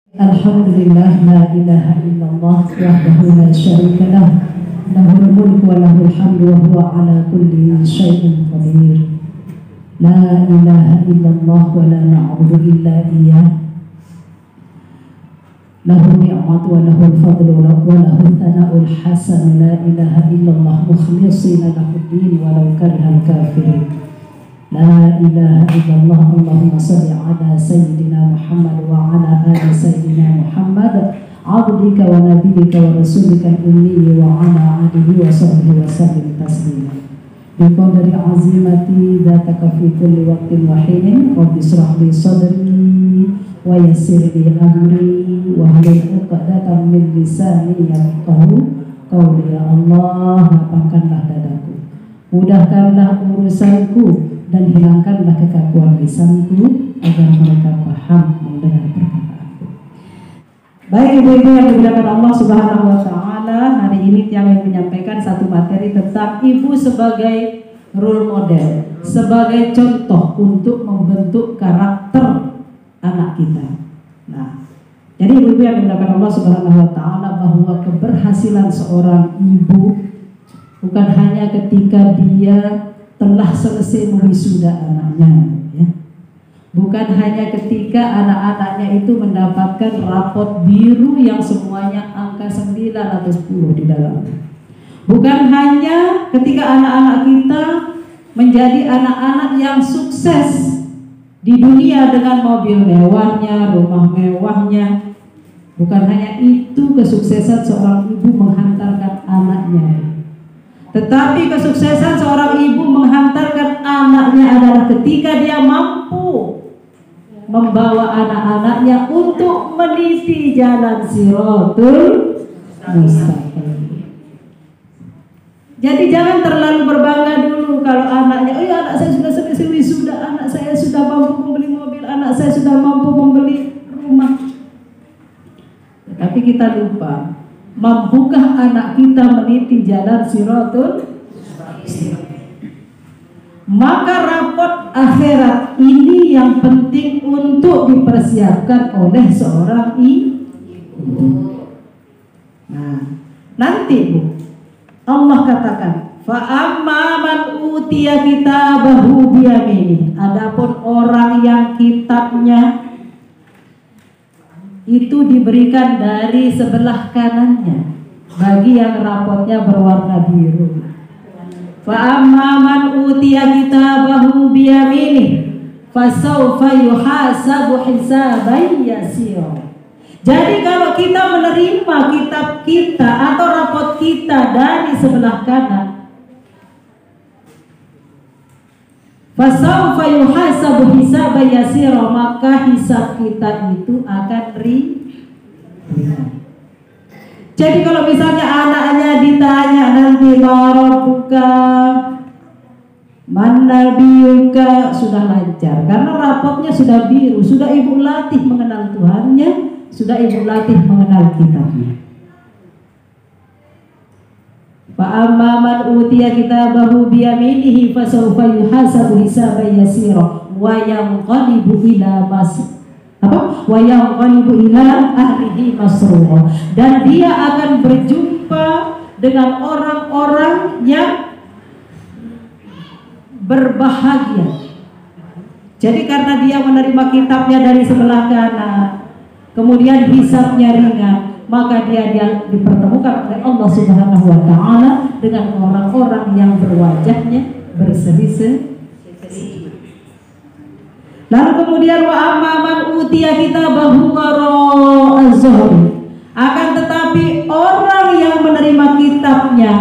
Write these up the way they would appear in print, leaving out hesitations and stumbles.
Alhamdulillah, la ilaha illallah wahdahu la syarika lah, lahul mulku wa lahul hamdu wa huwa ala kulli syai'in qadir. La ilaha illallah wa la na'budu illa iyyah, lahu ni'matu wa lahul fadlu wa lahu thana'ul hasan. La ilaha illallah mukhlishina lahuddin walau karihal kafirin. La ilaha illallah. Allahumma salli ala sayyidina Muhammad wa ala ali sayyidina Muhammad abdika wa nabiyyika wa rasulika ummi wa ala alihi wa sahbihi wa sallim taslima. Biqadri azimati dzataka fi kulli waqtin wa hinin, rabbi shrah li sadri wa yassir li amri wa hlul 'uqdatam min lisani yafqahu qawli. Ya Allah, lapangkanlah dadaku, mudahkanlah urusanku, dan hilangkanlah kekakuan lisanku agar mereka paham mendengar perkataanku. Baik ibu-ibu yang dimuliakan Allah Subhanahu wa Ta'ala, hari ini Tiang yang menyampaikan satu materi tentang ibu sebagai role model, sebagai contoh untuk membentuk karakter anak kita. Nah, jadi ibu-ibu yang dimuliakan Allah Subhanahu wa Ta'ala, bahwa keberhasilan seorang ibu bukan hanya ketika dia telah selesai mewisuda anaknya, ya. Bukan hanya ketika anak-anaknya itu mendapatkan rapot biru yang semuanya angka 9 atau 10 di dalamnya. Bukan hanya ketika anak-anak kita menjadi anak-anak yang sukses di dunia dengan mobil mewahnya, rumah mewahnya. Bukan hanya itu kesuksesan seorang ibu menghantarkan anaknya, tetapi kesuksesan seorang ibu menghantarkan anaknya adalah ketika dia mampu membawa anak-anaknya untuk meniti jalan Shirathul Mustaqim. Jadi jangan terlalu berbangga dulu kalau anaknya, oh ya, anak saya sudah selesai wisuda, anak saya sudah mampu membeli mobil, anak saya sudah mampu membeli rumah. Tetapi kita lupa, mampukah anak kita meniti jalan Shirathul Mustaqim? Maka rapot akhirat ini yang penting untuk dipersiapkan oleh seorang ibu. Nah, nanti Bu, Allah katakan, fa amma man utiya kitabahu biyamini. Adapun orang yang kitabnya itu diberikan dari sebelah kanannya, bagi yang rapotnya berwarna biru. Fa amma man utiya kitabahu biyamini fasawfa yuhasabu hisaban yasira. Jadi kalau kita menerima kitab kita atau rapot kita dari sebelah kanan, fasawfa yuhasabu hisaban yasira, maka hisab kita itu akan ringan. Jadi kalau misalnya anaknya ditanya nanti rabbuka man nabiyuka, sudah lancar karena rapotnya sudah biru, sudah ibu latih mengenal Tuhannya, sudah ibu latih mengenal kitabnya. Fa amma man utiya kitabahu biyaminihi fasawfa yuhasabu hisaban yasira wa yanqalibu ila wa yanqalibu ila ahlihi masrura, dan dia akan berjumpa dengan orang-orang yang berbahagia. Jadi karena dia menerima kitabnya dari sebelah kanan, kemudian hisabnya ringan, maka dia dipertemukan oleh Allah Subhanahu wa Ta'ala dengan orang-orang yang berwajahnya berseri-seri. Lalu kemudian wa amma man utiya kitabahu wara'a zuhri, akan tetapi orang yang menerima kitabnya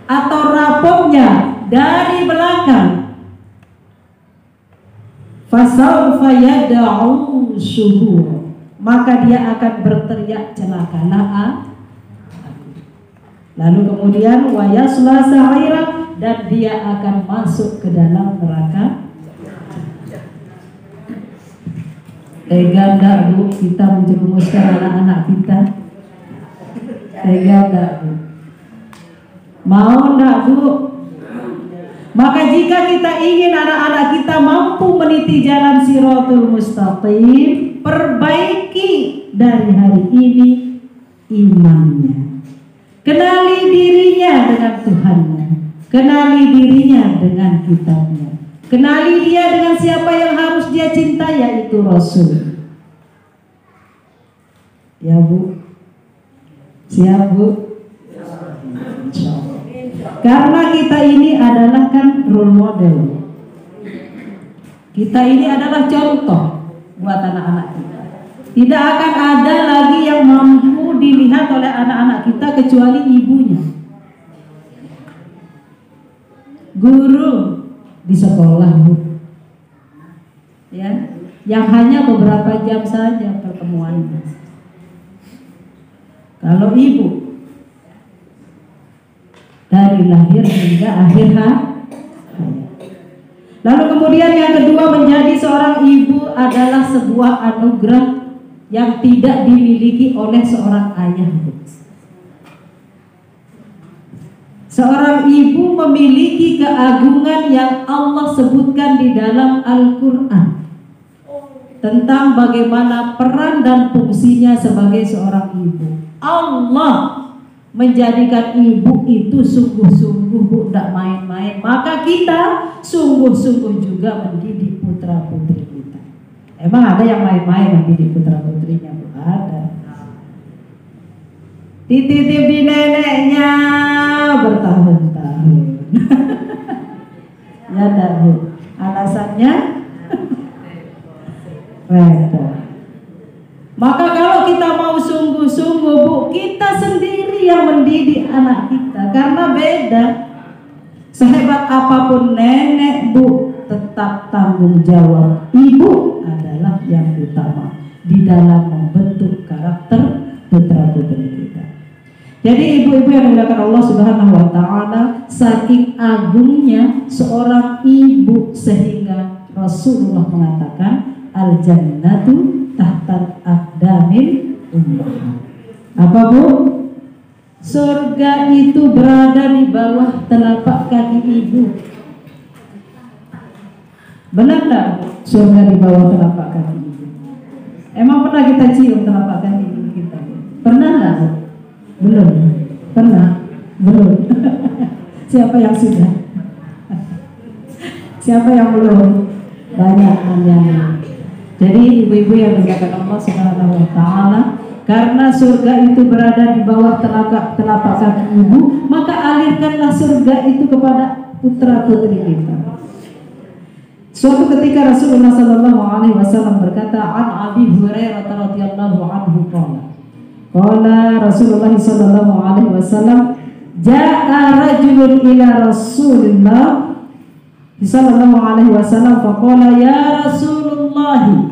atau rapotnya dari belakang, fasawfa yad'u syuhur, maka dia akan berteriak celakalah. Lalu kemudian wa yasla sa'ira, dan dia akan masuk ke dalam neraka. Tega enggak Bu kita menjerumuskan anak-anak kita? Tega enggak Bu? Mau enggak Bu? Maka jika kita ingin anak-anak kita mampu meniti jalan Shirathul Mustaqim, perbaiki dari hari ini imannya. Kenali dirinya dengan Tuhannya, kenali dirinya dengan kitabnya, kenali dia dengan siapa yang harus dia cintai, yaitu Rasul. Ya Bu, siap Bu? Karena kita ini adalah kan role model, kita ini adalah contoh buat anak-anak kita. Tidak akan ada lagi yang mampu dilihat oleh anak-anak kita kecuali ibunya. Guru di sekolah Bu, ya, yang hanya beberapa jam saja pertemuannya. Kalau ibu dari lahir hingga akhir hayat. Lalu kemudian yang kedua, menjadi seorang ibu adalah sebuah anugerah yang tidak dimiliki oleh seorang ayah. Seorang ibu memiliki keagungan yang Allah sebutkan di dalam Al-Quran tentang bagaimana peran dan fungsinya sebagai seorang ibu. Allah menjadikan ibu itu sungguh-sungguh, Bu, tidak main-main. Maka kita sungguh-sungguh juga mendidik putra-putri kita. Emang ada yang main-main mendidik putra-putrinya? Bu, ada. Dititip di neneknya bertahun-tahun. Ya enggak Bu? Alasannya repot. Maka kalau kita mau sungguh-sungguh Bu, kita sendiri yang mendidik anak kita. Karena beda, sehebat apapun nenek Bu, tetap tanggung jawab ibu adalah yang utama di dalam membentuk karakter putra-putri kita. Jadi ibu-ibu yang dimuliakan Allah Subhanahu wa Ta'ala, saking agungnya seorang ibu sehingga Rasulullah mengatakan al-jannatu tahta aqdamil ummahat. Apa Bu? Surga itu berada di bawah telapak kaki ibu. Benar tak? Surga di bawah telapak kaki ibu. Emang pernah kita cium telapak kaki ibu kita? Pernah tak? Belum. Pernah? Belum. Siapa yang sudah? Siapa yang belum? Banyak yang. Jadi ibu-ibu yang dimuliakan Allah Subhanahu wa Ta'ala, karena surga itu berada di bawah telapak kaki ibu, maka alirkanlah surga itu kepada putra-putri kita. Suatu ketika Rasulullah sallallahu alaihi wasallam berkata, an Abi Hurairah radhiyallahu anhu qala Rasulullah sallallahu alaihi wasallam, jaa rajulun ila Rasulillah sallallahu alaihi wasallam faqala ya Rasulullah,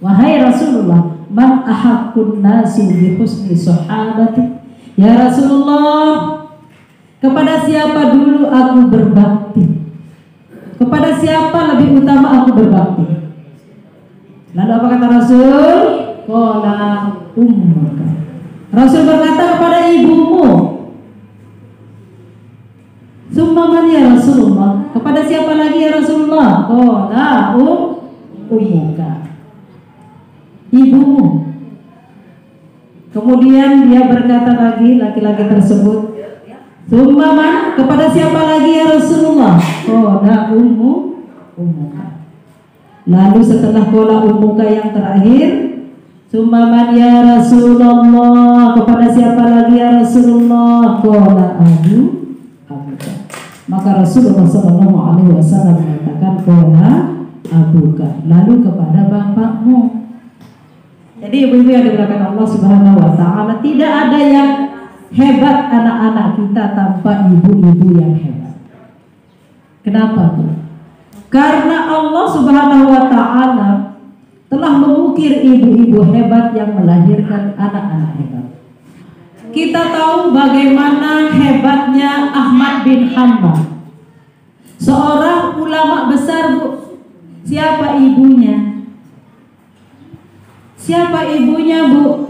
wahai Rasulullah, man ahaqqun nasi bi husni sahabati. Ya Rasulullah, kepada siapa dulu aku berbakti? Kepada siapa lebih utama aku berbakti? Lalu apa kata Rasul? Qala ummuka. Rasul berkata kepada ibumu. Summa man ya Rasulullah? Kepada siapa lagi ya Rasulullah? Qala ummuka. Ibumu. Kemudian dia berkata lagi, laki-laki tersebut, summa man? Kepada siapa lagi ya Rasulullah? Qala ummuka. Lalu setelah qala ummuka yang terakhir, summa man ya Rasulullah? Kepada siapa lagi ya Rasulullah? Qala abuka. Maka Rasulullah SAW mengatakan qala abuka. Lalu kepada bapakmu. Jadi ibu-ibu yang dimuliakan Allah Subhanahu wa Ta'ala, tidak ada yang hebat anak-anak kita tanpa ibu-ibu yang hebat. Kenapa tuh? Karena Allah Subhanahu wa Ta'ala telah mengukir ibu-ibu hebat yang melahirkan anak-anak hebat. Kita tahu bagaimana hebatnya Ahmad bin Hanbal, seorang ulama besar Bu. Siapa ibunya? Siapa ibunya Bu?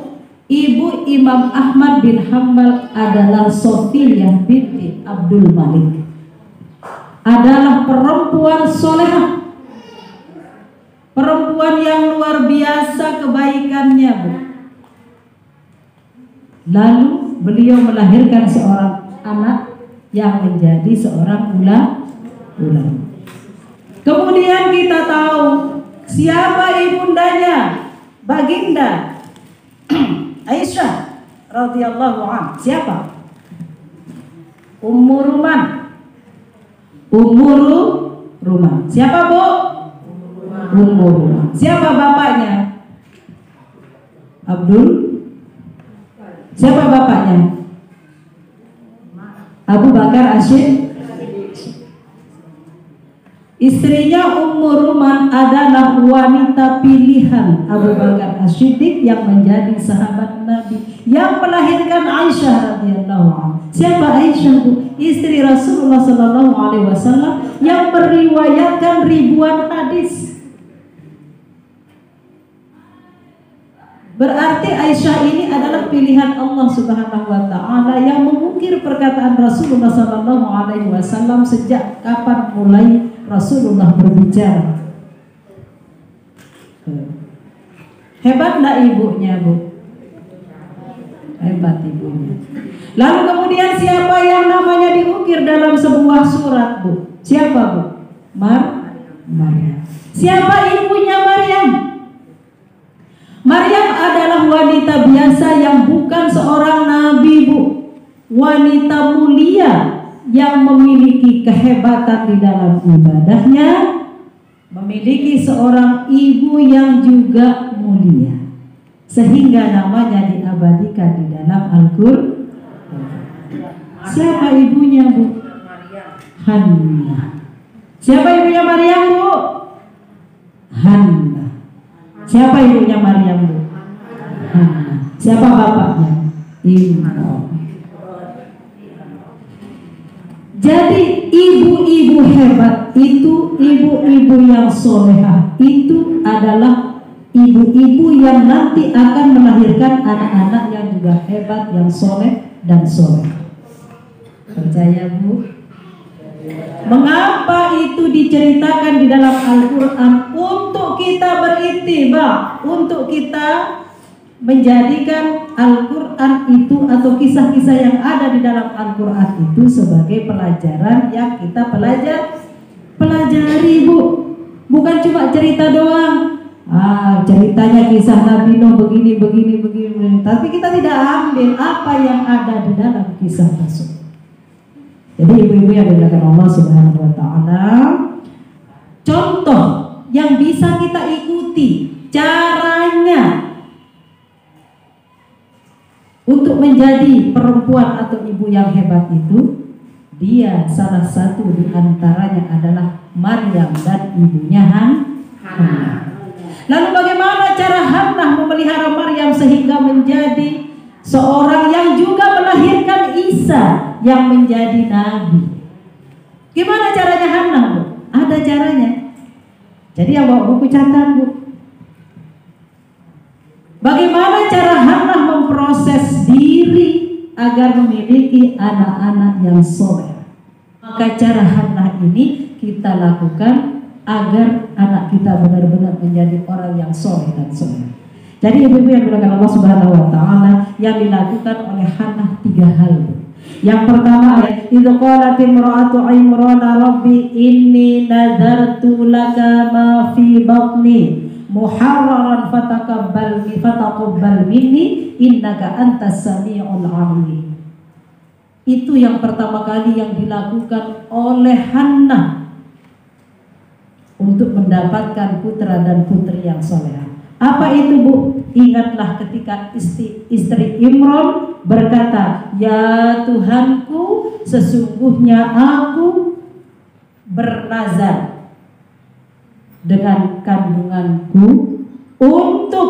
Ibu Imam Ahmad bin Hanbal adalah Sofiyah binti Abdul Malik. Adalah perempuan solehah, perempuan yang luar biasa kebaikannya Bu. Lalu beliau melahirkan seorang anak yang menjadi seorang ulama. Kemudian kita tahu siapa ibundanya, Baginda Aisyah radhiyallahu anha. Siapa? Ummu Ruman. Siapa, Bu? Ummu Ruman. Siapa bapaknya? Abdul. Siapa bapaknya? Abu Bakar Asyid. Istrinya Ummu Ruman adalah wanita pilihan Abu Bakar As-Siddiq yang menjadi sahabat Nabi yang melahirkan Aisyah radhiyallahu anha. Siapa Aisyah, Bu? Istri Rasulullah sallallahu alaihi wasallam yang meriwayatkan ribuan hadis. Berarti Aisyah ini adalah pilihan Allah Subhanahu wa taala yang mengukir perkataan Rasulullah sallallahu alaihi wasallam sejak kapan mulai Rasulullah berbicara. Hebat enggak ibunya, Bu? Hebat ibunya. Lalu kemudian siapa yang namanya diukir dalam sebuah surat, Bu? Siapa, Bu? Maryam. Siapa ibunya Maryam? Maryam adalah wanita biasa yang bukan seorang nabi, Bu. Wanita mulia yang memiliki kehebatan di dalam ibadahnya, memiliki seorang ibu yang juga mulia, sehingga namanya diabadikan di dalam Al-Qur'an. Siapa ibunya, Bu? Hannah. Siapa ibunya Maryam, Bu? Hannah. Siapa ibunya Maryam, Bu? Hannah. Siapa bapaknya? Imran. Jadi ibu-ibu hebat itu, ibu-ibu yang solehah itu adalah ibu-ibu yang nanti akan melahirkan anak-anak yang juga hebat, yang soleh dan soleh. Percaya, Bu? Mengapa itu diceritakan di dalam Al-Quran? Untuk kita beritibar, untuk kita menjadikan Al-Quran itu atau kisah-kisah yang ada di dalam Al-Quran itu sebagai pelajaran yang kita pelajari, Bu. Bukan cuma cerita doang. Ceritanya kisah Nabi Nuh begini. Tapi kita tidak ambil apa yang ada di dalam kisah tersebut. Jadi ibu-ibu yang dimuliakan Allah Subhanahu wa taala, contoh yang bisa kita ikuti caranya untuk menjadi perempuan atau ibu yang hebat itu, dia salah satu di antaranya adalah Maryam dan ibunya Hannah. Lalu bagaimana cara Hannah memelihara Maryam sehingga menjadi seorang yang juga melahirkan Isa yang menjadi nabi? Gimana caranya Hannah, Bu? Ada caranya. Jadi yang bawa buku catat, Bu. Bagaimana cara Hannah memproses diri agar memiliki anak-anak yang soleh? Maka cara Hannah ini kita lakukan agar anak kita benar-benar menjadi orang yang soleh dan soleh. Jadi ibu-ibu yang dimuliakan Allah Subhanahu wa taala, yang dilakukan oleh Hannah 3 hal. Yang pertama, idza qalat imra'atu Imran rabbi inni nadartu laka ma fi batni muharraran fataqabbal minni innaka antas samiul alim. Itu yang pertama kali yang dilakukan oleh Hannah untuk mendapatkan putra dan putri yang soleh. Apa itu, Bu? Ingatlah ketika istri Imran berkata, ya Tuhanku, sesungguhnya aku bernazar dengan kandunganku untuk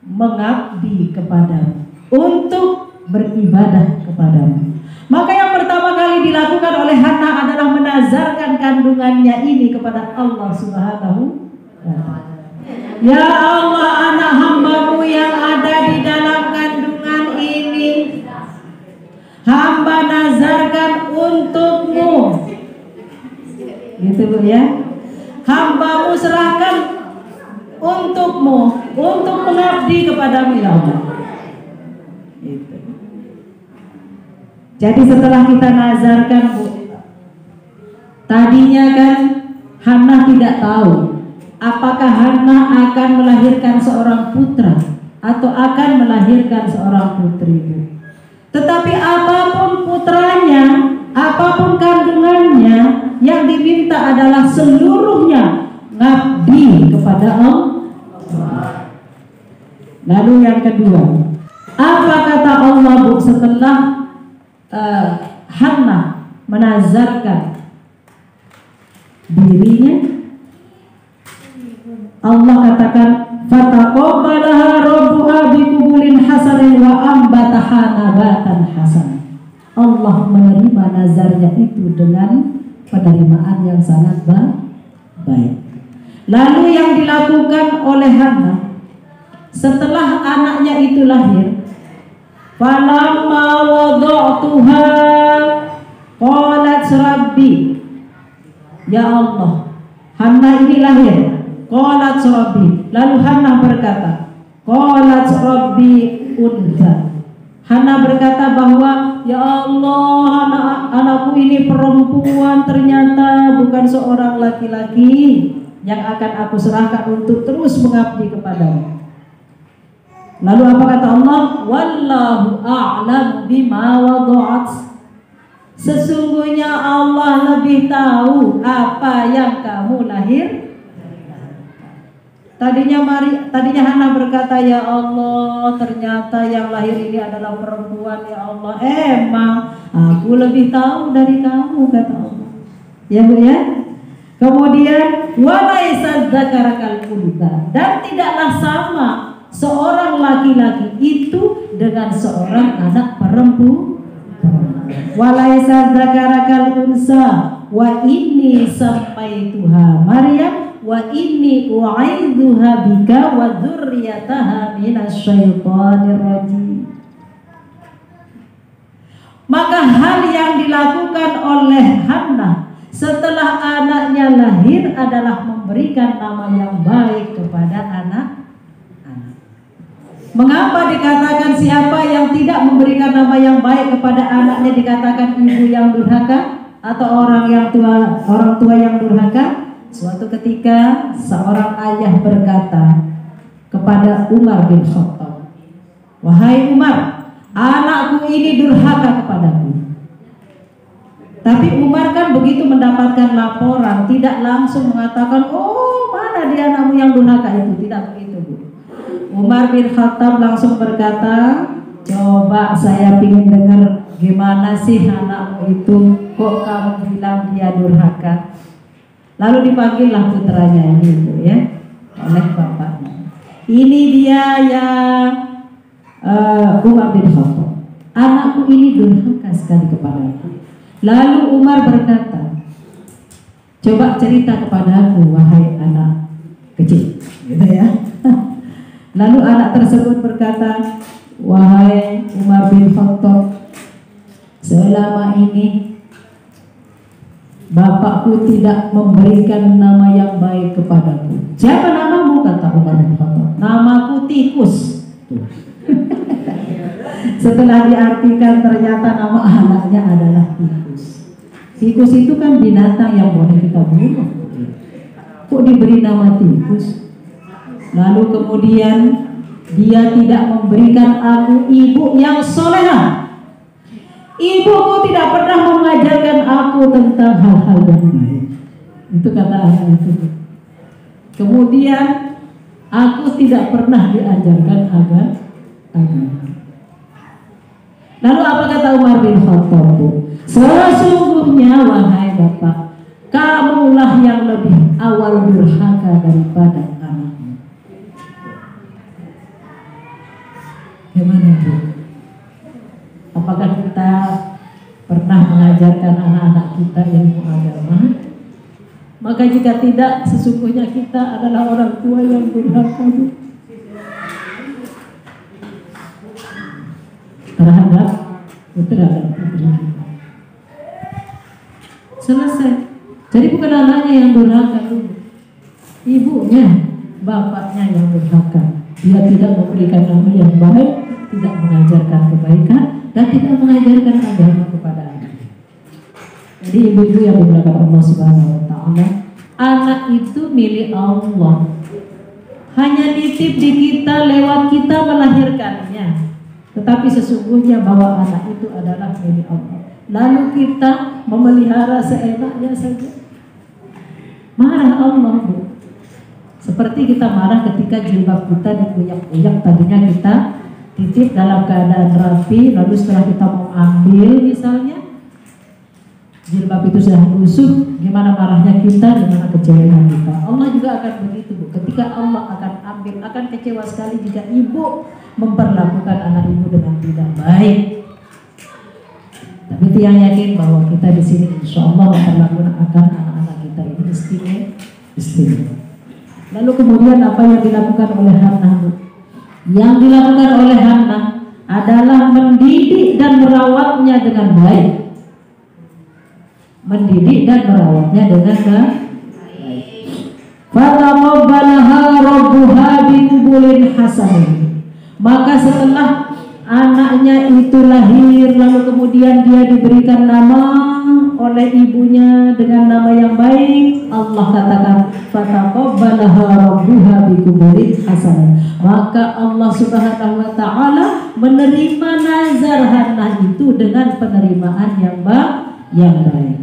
mengabdi kepadamu, untuk beribadah kepadamu. Maka yang pertama kali dilakukan oleh Hannah adalah menazarkan kandungannya ini kepada Allah Subhanahu wa ta'ala. Ya Allah, anak hamba-Mu yang ada di dalam kandungan ini, hamba nazarkan untuk-Mu. Gitu, Bu, ya. Hamba-Mu serahkan untuk-Mu, untuk mengabdi kepadamu, ya Allah. Gitu. Jadi setelah kita nazarkan, Bu, tadinya kan Hannah tidak tahu apakah Hannah akan melahirkan seorang putra atau akan melahirkan seorang putri, Bu. Tetapi apapun putranya, apapun kandungannya, yang diminta adalah seluruhnya ngabdi kepada Allah. Lalu yang kedua, apa kata Allah, Bu, setelah Hannah menazarkan dirinya? Allah katakan, fataqabbalaha rabbuha biqubulin hasanin wa ambataha nabatan hasan. Allah menerima nazarnya itu dengan penerimaan yang sangat baik. Lalu yang dilakukan oleh Hannah setelah anaknya itu lahir, falamma wada'tuha qalat rabbi, ya Allah, Hannah ini lahir, qalat rabbi, lalu Hannah berkata, qalat rabbi untha. Hannah berkata bahwa ya Allah, anakku ini perempuan, ternyata bukan seorang laki-laki yang akan aku serahkan untuk terus mengabdi kepadamu. Lalu apa kata Allah? Wallahu a'lam bima wada'at. Sesungguhnya Allah lebih tahu apa yang kamu lahir. Tadinya Hannah berkata, ya Allah, ternyata yang lahir ini adalah perempuan, ya Allah. Emang aku lebih tahu dari kamu, kata Allah. Ya, Bu, ya. Kemudian walaisa dzakara kal untha, dan tidaklah sama seorang laki-laki itu dengan seorang anak perempuan. Walaisa dzakara kal unsa wa inni sampaituha Maryam wa inni u'idzuha bika wa dzurriyyataha minasyaitonir rajim. Maka hal yang dilakukan oleh Hannah setelah anaknya lahir adalah memberikan nama yang baik kepada anak-anak. Mengapa dikatakan siapa yang tidak memberikan nama yang baik kepada anaknya dikatakan ibu yang durhaka atau orang tua yang durhaka? Suatu ketika seorang ayah berkata kepada Umar bin Khattab, wahai Umar, anakku ini durhaka kepadaku. Tapi Umar kan begitu mendapatkan laporan tidak langsung mengatakan, oh mana dia anakmu yang durhaka itu. Tidak begitu, Bu. Umar bin Khattab langsung berkata, coba saya ingin dengar gimana sih anakmu itu, kok kamu bilang dia durhaka. Lalu dipanggillah putranya ini, Bu, ya, oleh bapaknya. Ini dia yang Umar bin Khattab, anakku ini durhaka sekali kepadaku. Lalu Umar berkata, coba cerita kepadaku wahai anak kecil, gitu ya. Lalu anak tersebut berkata, wahai Umar bin Khattab, selama ini bapakku tidak memberikan nama yang baik kepadaku. Siapa namamu? Kata Umar bin Khattab. Namaku Tikus. Setelah diartikan ternyata nama anaknya adalah tikus. Tikus itu kan binatang yang boleh kita bunuh. Kok diberi nama tikus? Lalu kemudian dia tidak memberikan aku ibu yang soleha. Ibuku tidak pernah mengajarkan aku tentang hal-hal yang baik. Itu kata anak itu. Kemudian aku tidak pernah diajarkan agama. Lalu apa kata Umar bin Khattab? Sesungguhnya wahai bapak, kamulah yang lebih awal durhaka daripada anakmu. Gimana, Bu? Apakah kita pernah mengajarkan anak-anak kita ilmu agama? Maka jika tidak, sesungguhnya kita adalah orang tua yang durhaka terhadap putra dan putri kita. Selesai. Jadi bukan anaknya yang durhaka, ibunya, bapaknya yang durhaka. Dia tidak memberikan nama yang baik, tidak mengajarkan kebaikan, dan tidak mengajarkan agama kepada anak. Jadi ibu-ibu yang dimuliakan Allah Subhanahu wa taala, anak itu milik Allah. Hanya nitip di kita lewat kita melahirkannya. Tetapi sesungguhnya bahwa anak itu adalah milik Allah. Lalu kita memelihara seenaknya saja. Marah Allah, Bu. Seperti kita marah ketika jilbab kita dikuyak-kuyak, tadinya kita titip dalam keadaan rapi, lalu setelah kita mau ambil misalnya jilbab itu sudah lusuh, gimana marahnya kita, gimana kecewaan kita. Allah juga akan begitu, Bu. Ketika Allah akan ambil, akan kecewa sekali jika ibu memperlakukan anak ibu dengan tidak baik. Tapi yang yakin bahwa kita di sini insya Allah memperlakukan anak-anak kita ini istimewa. Lalu kemudian apa yang dilakukan oleh Hannah, Bu? Yang dilakukan oleh Hannah adalah mendidik dan merawatnya dengan baik. Mendidik dan merawatnya dengan baik. Fataqabbalaha rabbuha biqubulin hasan. Maka setelah anaknya itu lahir, lalu kemudian dia diberikan nama oleh ibunya dengan nama yang baik, Allah katakan fataqabbalaha rabbuha biqubulin hasan. Maka Allah Subhanahu wa taala menerima nazar Hannah itu dengan penerimaan yang baik.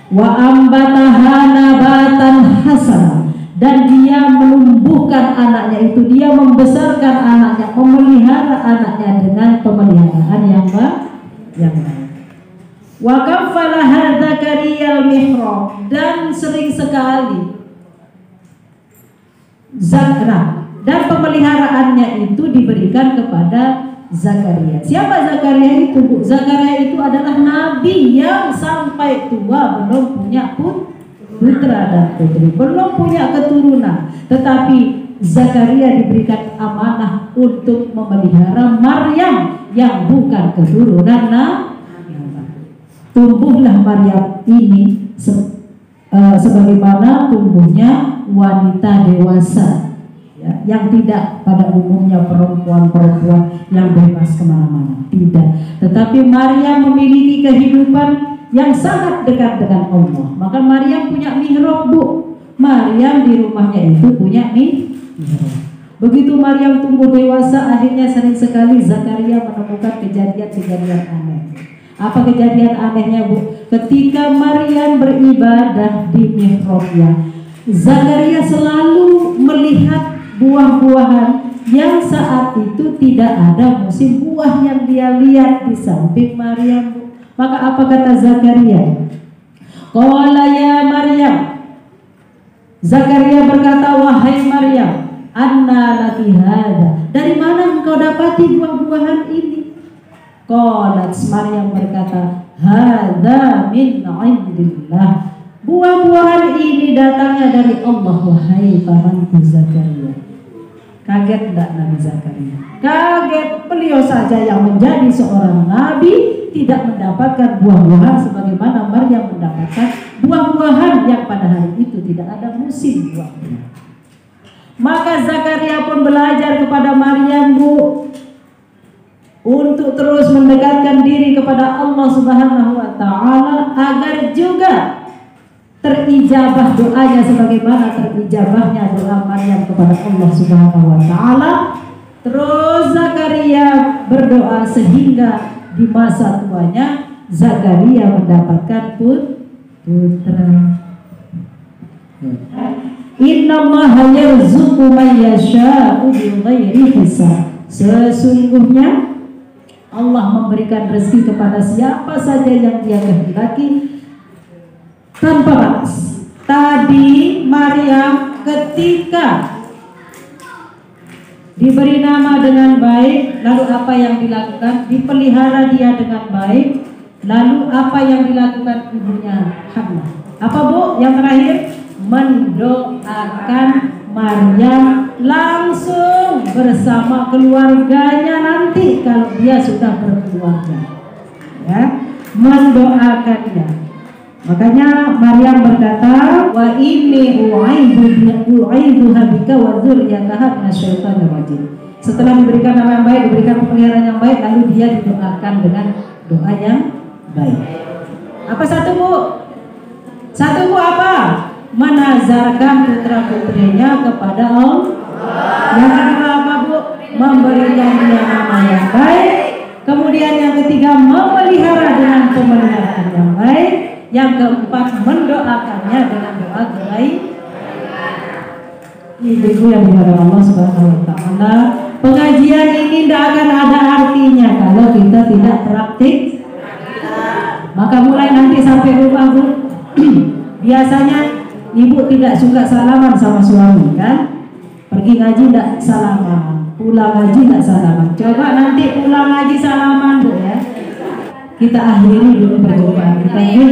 Wa ambataha nabatan hasan. Dan dia menumbuhkan anaknya itu, dia membesarkan anaknya, memelihara anaknya dengan pemeliharaan yang baik. Wa kaffalaha Zakaria al-mihrab, dan sering sekali Zakra dan pemeliharaannya itu diberikan kepada Zakaria. Siapa Zakaria itu, Bu? Zakaria itu adalah nabi yang sampai tua belum punya putra dan putri, belum punya keturunan, tetapi Zakaria diberikan amanah untuk memelihara Maryam yang bukan keturunan tumbuhlah Maryam ini sebagaimana tumbuhnya wanita dewasa, ya, yang tidak pada umumnya perempuan yang bebas kemana-mana, tidak. Tetapi Maryam memiliki kehidupan yang sangat dekat dengan Allah. Maka Maryam punya mihrab, Bu. Maryam di rumahnya itu punya mihrab. Begitu Maryam tumbuh dewasa, akhirnya sering sekali Zakaria menemukan kejadian-kejadian aneh. Apa kejadian anehnya, Bu? Ketika Maryam beribadah di mihrabnya, Zakaria selalu melihat buah-buahan yang saat itu tidak ada musim buah yang dia lihat di samping Maryam, Bu. Maka apa kata Zakaria? Qala ya Maryam. Zakaria berkata, wahai Maryam, anna laki hada. Dari mana engkau dapati buah-buahan ini? Qalat, Maryam berkata, hada min indillah. Buah-buahan ini datangnya dari Allah, wahai pamanku Zakaria. Kaget tidak Nabi Zakaria? Kaget, beliau saja yang menjadi seorang nabi tidak mendapatkan buah-buahan sebagaimana Maryam mendapatkan buah-buahan yang pada hari itu tidak ada musim buah-buahan. Maka Zakaria pun belajar kepada Maryam, Bu, untuk terus mendekatkan diri kepada Allah Subhanahu wa taala agar juga terijabah doanya sebagaimana terijabahnya doa Maryam kepada Allah Subhanahu wa taala. Terus Zakaria berdoa sehingga di masa tuanya Zakaria mendapatkan putra. Innallaha yarzuqu man yasha'u bighairi hisab. Sesungguhnya Allah memberikan rezeki kepada siapa saja yang Dia kehendaki tanpa batas. Tadi Maryam ketika diberi nama dengan baik, lalu apa yang dilakukan? Dipelihara dia dengan baik. Lalu apa yang dilakukan ibunya Hannah? Apa, Bu? Yang terakhir, mendoakan Maryam langsung bersama keluarganya nanti kalau dia sudah berkeluarga, ya, mendoakannya. Makanya Maryam berkata, wa inni u'idzuha bika wa dzurriyyataha minasyaitonir rajim. Setelah diberikan nama yang baik, diberikan pemeliharaan yang baik, lalu dia didoakan dengan doa yang baik. Apa satu bu? Satu bu apa? Menazarkan putra putrinya kepada Allah. Yang kedua apa bu? Memberikan dia nama yang baik. Kemudian yang ketiga memelihara dengan pemeliharaan yang baik. Yang keempat mendoakannya dengan doa baik. Ibu yang dimuliakan Allah Subhanahu wa taala, pengajian ini tidak akan ada artinya kalau kita tidak praktik. Maka mulai nanti sampai rumah bu, biasanya ibu tidak suka salaman sama suami kan? Pergi ngaji tidak salaman, pulang ngaji tidak salaman. Coba nanti pulang ngaji salaman bu ya. Kita akhiri dulu perjumpaan kita ini.